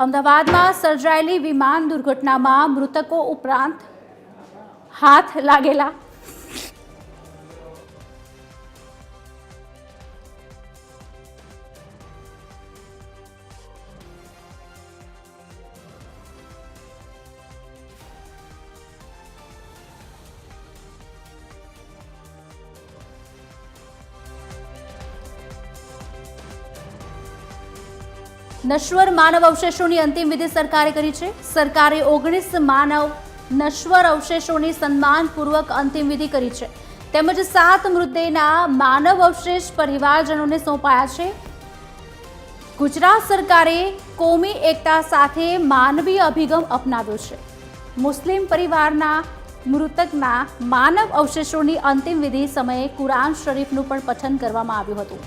અમદાવાદમાં સર્જાયેલી વિમાન દુર્ઘટનામાં મૃતકો ઉપરાંત હાથ લાગેલા નશ્વર માનવ અવશેષોની અંતિમ વિધિ સરકારે કરી છે। સરકારે 19 માનવ નશ્વર અવશેષોની સન્માનપૂર્વક અંતિમ વિધિ કરી છે તેમજ 7 મૃતદેહના માનવ અવશેષ પરિવારજનોને સોંપાયા છે। ગુજરાત સરકારે કોમી એકતા સાથે માનવીય અભિગમ અપનાવ્યો છે। મુસ્લિમ પરિવારના મૃતકના માનવ અવશેષોની અંતિમ વિધિ સમયે કુરાન શરીફનું પણ પઠન કરવામાં આવ્યું હતું।